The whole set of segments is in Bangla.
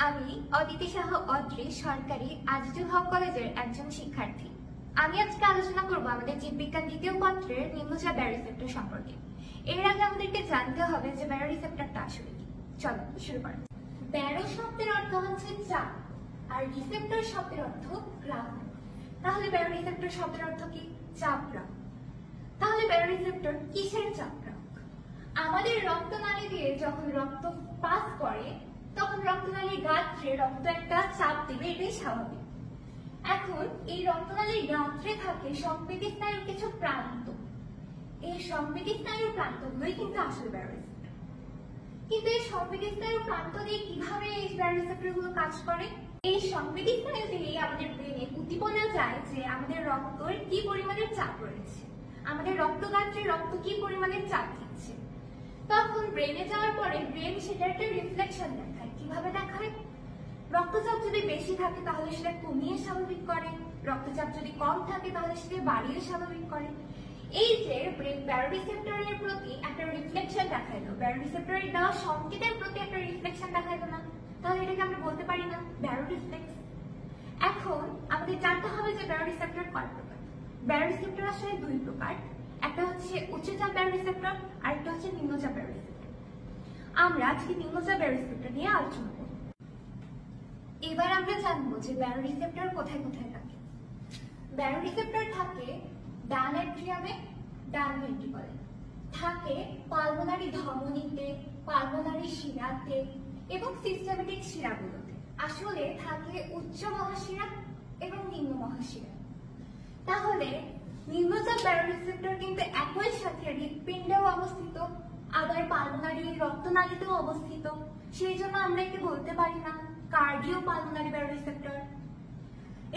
আমি অদিতি সাহা অদ্রি সরকারি আজিজুল হক কলেজের একজন শিক্ষার্থী। আমি আজকে আলোচনা করব আমাদের জীববিজ্ঞান দ্বিতীয় পত্রের নিম্নচাপ ব্যারোরিসেপ্টর সম্পর্কে। এর আগে আমাদেরকে জানতে হবে যে ব্যারোরিসেপ্টরটা আসলে কি। চলো শুরু করা যাক। ব্যারো শব্দের অর্থ হচ্ছে চাপ আর রিসেপ্টর শব্দের অর্থ গ্রাহক। তাহলে ব্যারোরিসেপ্টর শব্দের অর্থ কি? চাপ গ্রাহক। তাহলে ব্যারোরিসেপ্টর কিসের চাপ গ্রাহক? আমাদের রক্তনালী দিয়ে যখন রক্ত পাস করে তখন রক্তনালীর গাত্রে রক্ত একটা চাপ দিবে, এটাই স্বাভাবিক। এখন এই রক্তনালীর গাত্রে থাকে সংবেদী স্নায়ুর কিছু প্রান্ত। এই সংবেদী স্নায়ুর প্রান্তগুলোই কিন্তু আসলে ব্যারোরিসেপ্টর। কিন্তু এই সংবেদী স্নায়ুর প্রান্ত দিয়ে কিভাবে এই ব্যারোরিসেপ্টর গুলো কাজ করে? এই সংবেদী স্নায়ু দিয়ে আমাদের ব্রেনে উদ্দীপনা যায় যে আমাদের রক্তের কি পরিমাণের চাপ রয়েছে, আমাদের রক্তগাত্রে রক্ত কি পরিমাণের চাপ দিচ্ছে। তখন ব্রেনে যাওয়ার পরে ব্রেন সেটা একটা রিফ্লেকশন দেখায়। কিভাবে দেখায়? রক্তচাপ যদি বেশি থাকে তাহলে সেটা কমিয়ে স্বাভাবিক করে, রক্তচাপ যদি কম থাকে তাহলে সেটা বাড়িয়ে স্বাভাবিক করে। এই যে ব্রেন ব্যারোরিসেপ্টরের প্রতি একটা রিফ্লেকশন দেখাইলো, ব্যারোরিসেপ্টরের দেওয়া সংকেতের প্রতি একটা রিফ্লেকশন দেখাইলো না, তাহলে এটাকে আমরা বলতে পারি না ব্যারোরিফ্লেক্স। এখন আমাদের জানতে হবে যে ব্যারোরিসেপ্টর কয় প্রকার। ব্যারোরিসেপ্টর আসলে দুই প্রকার, একটা হচ্ছে উচ্চচাপ ব্যারোরিসেপ্টর আর একটা হচ্ছে নিম্নচাপ ব্যারোরিসেপ্টর। আমরা আজকে নিম্নচাপ ব্যারোরিসেপ্টর নিয়ে আলোচনা করব। এবার আমরা জানবো যে ব্যারোরিসেপ্টর কোথায় কোথায় থাকে। ব্যারোরিসেপ্টর থাকে ডান অ্যাট্রিয়ামে, ডান ভেন্ট্রিকলে, থাকে পালমোনারি ধমনীতে, পালমোনারি শিরাতে এবং সিস্টেমেটিক শিরাগুলোতে। আসলে থাকে উচ্চ মহাশিরা এবং নিম্ন মহাশিরা। তাহলে নিম্নচাপ ব্যারোরিসেপ্টর কিন্তু একই সাথে হৃৎপিণ্ডেও অবস্থিত, আবার পালমোনারি রক্তনালীতেও অবস্থিত। সেই জন্য আমরা একে বলতে পারি না কার্ডিও পালমোনারি ব্যারোরিসেপ্টর।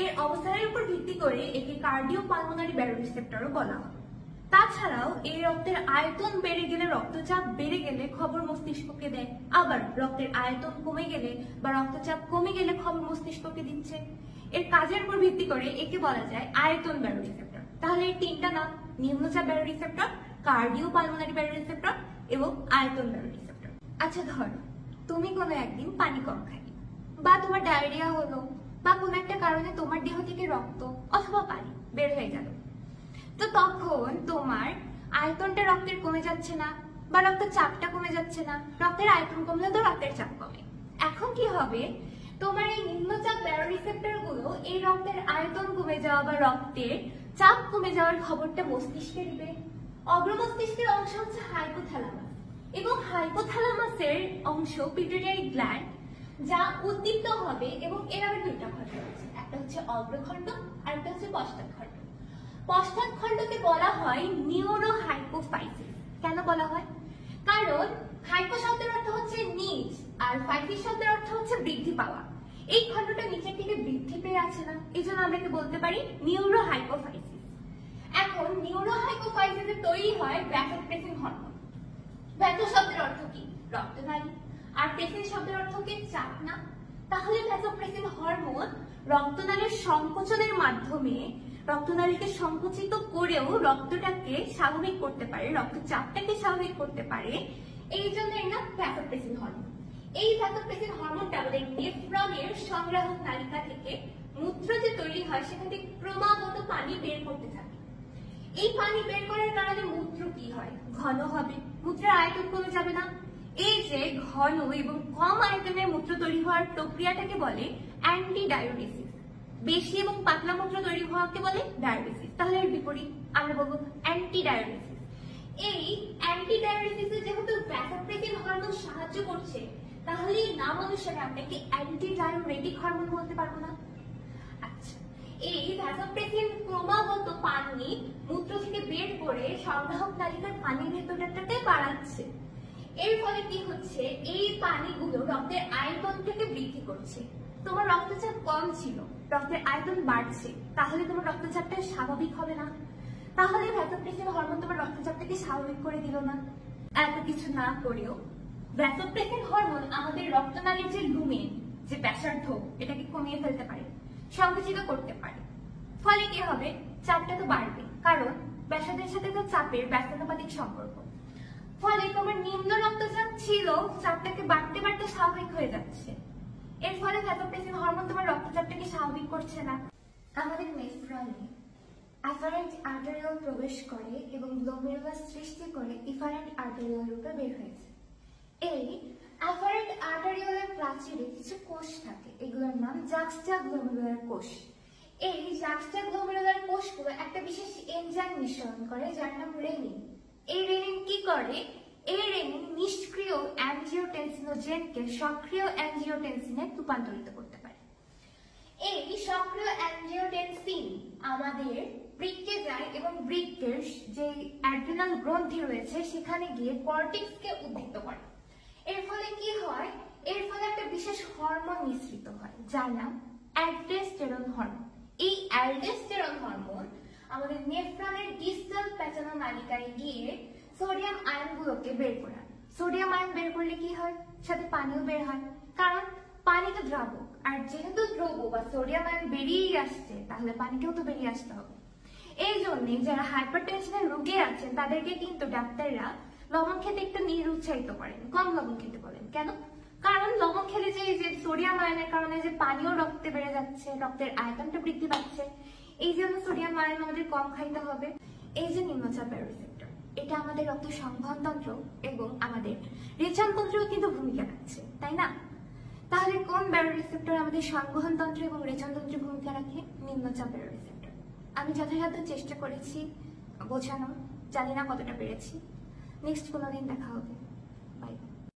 এর অবস্থানের উপর ভিত্তি করে একে কার্ডিও পালমোনারি ব্যারোরিসেপ্টরও বলা হয়। তাছাড়াও এই রক্তের আয়তন বেড়ে গেলে, রক্তচাপ বেড়ে গেলে খবর মস্তিষ্ককে দেয়, আবার রক্তের আয়তন কমে গেলে বা রক্তচাপ কমে গেলে খবর মস্তিষ্ককে দিচ্ছে। এর কাজের উপর ভিত্তি করে একে বলা যায় আয়তন ব্যারোরিসেপ্টর। তাহলে এই তিনটা নাম, নিম্নচাপ ব্যারোরিসেপ্টর, কার্ডিও পালমোনারি ব্যারোরিসেপ্টর এবং আয়তন ব্যারোরিসেপ্টর। আচ্ছা ধরো তুমি কোনো একদিন পানি কম খাই, বা তোমার ডায়রিয়া হলো, বা কোনো একটা কারণে তোমার দেহ থেকে রক্ত অথবা পানি বের হয়ে গেল। তো তখন তোমার আয়তনটা রক্তের কমে যাচ্ছে না, বা রক্তের চাপটা কমে যাচ্ছে না। রক্তের আয়তন কমলে তো রক্তের চাপ কমে। এখন কি হবে? তোমার এই নিম্নচাপ ব্যারোরিসেপ্টর গুলো এই রক্তের আয়তন কমে যাওয়া বা রক্তের চাপ কমে যাওয়ার খবরটা মস্তিষ্কে দিবে। অগ্রমস্তিষ্কের অংশ হচ্ছে হাইপোথ্যালামাস এবং হাইপোথ্যালামাসের অংশ পিটুইটারি গ্ল্যান্ড, যা উদ্দীপ্ত হবে। এবং এর আবার দুইটা খণ্ড রয়েছে, একটা হচ্ছে অগ্রখণ্ড আর একটা হচ্ছে পশ্চাৎখণ্ড। পশ্চাৎখণ্ডকে বলা হয় নিউরোহাইপোফাইসিস। কেন বলা হয়? কারণ হাইপো শব্দের অর্থ হচ্ছে নিচ আর ফাইসিস শব্দের অর্থ হচ্ছে বৃদ্ধি পাওয়া। এই খণ্ডটা নিচের দিকে বৃদ্ধি পেয়ে আছে না, এই জন্য আমরা বলতে পারি নিউরোহাইপোফাইসিস। এখন নিউরোহাইপোফাইসিসে তৈরি হয় ভ্যাসোপ্রেসিন হরমোন। ভ্যাসো শব্দের অর্থ কি? রক্তনালী। আর প্রেসিন শব্দের অর্থ কি? চাপ না? তাহলে ভ্যাসোপ্রেসিন হরমোন রক্তনালীর সংকোচনের মাধ্যমে রক্তনালীকে সংকুচিত করেও রক্তটাকে স্বাভাবিক করতে পারে, রক্তচাপটাকে স্বাভাবিক করতে পারে। এই জন্য এর নাম ভ্যাসোপ্রেসিন হরমোন। এই ভ্যাসোপ্রেসিন হরমোনটা আমাদের নেফ্রনের সংগ্রাহক নালিকা থেকে মূত্র যে তৈরি হয় সেখান থেকে ক্রমাগত পানি বের করতে থাকে। এই পানি বের করার কারণে মূত্র কি হয়? ঘন হবে, মূত্রের আয়তন কমে যাবে না। এই যে ঘন এবং কম আয়তনের মূত্র তৈরি হওয়ার প্রক্রিয়াটাকে বলে অ্যান্টিডায়োরেসিস। বেশি এবং পাতলা মূত্র তৈরি হওয়াকে বলে ডায়োরেসিস। তাহলে এর বিপরীত আমরা বলবো অ্যান্টিডায়োরেসিস। এই অ্যান্টিডায়োরেসিসে যেহেতু ভ্যাসোপ্রেসিন হরমোন সাহায্য করছে, তাহলে এই নাম অনুসারে আমরা কি অ্যান্টিডায়োরেটিক হরমোন বলতে পারবো না? আচ্ছা, এই ভ্যাসোপ্রেসিন ক্রমাগত পানি মূত্র থেকে বের করে সংগ্রাহক নালিকার পানির ভেতরটাকে বাড়াচ্ছে। এর ফলে কি হচ্ছে? এই পানিগুলো রক্তের আয়তনটাকে বৃদ্ধি করছে। তোমার রক্তচাপ কম ছিল, রক্তের আয়তন বাড়ছে, তাহলে তোমার রক্তচাপটা স্বাভাবিক হবে না। তাহলে ভ্যাসোপ্রেসিন হরমোন তোমার রক্তচাপটাকে স্বাভাবিক করে দিল না। এত কিছু না করেও ভ্যাসোপ্রেসিন হরমোন আমাদের রক্তনালীর যে লুমেন, যে ব্যাসার্ধ, এটাকে কমিয়ে ফেলতে পারে, সংকুচিত করতে পারে। ফলে কি হবে? চাপটা তো বাড়বে, কারণ ব্যাসার্ধের সাথে তো চাপের ব্যস্তানুপাতিক সম্পর্ক। ফলে তোমার নিম্ন রক্তচাপ ছিল, চাপটাকে বাড়তে বাড়তে স্বাভাবিক হয়ে যাচ্ছে। এর ফলে ভ্যাসোপ্রেসিন হরমোন তোমার রক্তচাপটাকে স্বাভাবিক করছে না। আমাদের নেফ্রনে অ্যাফারেন্ট আর্টেরিয়ল প্রবেশ করে এবং গ্লোমেরুলাস সৃষ্টি করে ইফারেন্ট আর্টেরিয়ল রূপে বের হয়েছে। এই অ্যাফারেন্ট আর্টেরিয়লের প্রাচীরে কিছু কোষ থাকে, এগুলোর নাম জাক্সটাগ্লোমেরুলার কোষ। এই জাক্সটাগ্লোমেরুলার কোষগুলো একটা বিশেষ এনজাইম নিঃসরণ করে যার নাম রেনিন। এই রেনিন কি করে? এই রেনিন নিষ্ক্রিয় অ্যাঞ্জিওটেনসিনোজেনকে সক্রিয় অ্যাঞ্জিওটেনসিনে রূপান্তরিত করতে পারে। এই সক্রিয় অ্যাঞ্জিওটেনসিন আমাদের বৃক্কে যায় এবং বৃক্কের যে অ্যাড্রিনাল গ্রন্থি রয়েছে সেখানে গিয়ে কর্টেক্সকে উদ্দীপ্ত করে। এর ফলে কি হয়? এর ফলে একটা বিশেষ হরমোন নিঃসৃত হয় যার নাম অ্যালডোস্টেরন হরমোন। এই অ্যালডোস্টেরন হরমোন আমাদের নেফ্রনের ডিস্টাল প্যাটার্নাল নালিকায় গিয়ে সোডিয়াম আয়নগুলোকে বের করে। সোডিয়াম আয়ন বের করলে কি হয়? সাথে পানিও বের হয়, কারণ পানি তো দ্রাবক, আর যেহেতু দ্রব বা সোডিয়াম আয়ন বেরিয়েই আসছে তাহলে পানিকেও তো বেরিয়ে আসতে হবে। এই জন্যে যারা হাইপারটেনশনের রোগী আছেন তাদেরকে কিন্তু ডাক্তাররা লবণ খেতে একটু নিরুৎসাহিত করেন, কম লবণ খেতে বলেন। কেন? কারণ লবণ খেলে যে সোডিয়াম আয়নের কারণে যে পানিও রক্তে বেড়ে যাচ্ছে, রক্তের আয়তনটা বৃদ্ধি পাচ্ছে, এই জন্য সোডিয়াম আয়ন আমাদের কম খাইতে হবে। এই যে নিম্নচাপ রিসেপ্টর, এটা আমাদের রক্ত সংবহন তন্ত্র এবং আমাদের রেচন তন্ত্রেও কিন্তু ভূমিকা রাখছে, তাই না? তাহলে কোন ব্যারোরিসেপ্টর আমাদের সংবহন তন্ত্র এবং রেচন তন্ত্রে ভূমিকা রাখে? নিম্নচাপ ব্যারোরিসেপ্টর। আমি যথাযথ চেষ্টা করেছি বোঝানোর, জানি না কতটা পেরেছি। নেক্সট কোনোদিন দেখা হবে।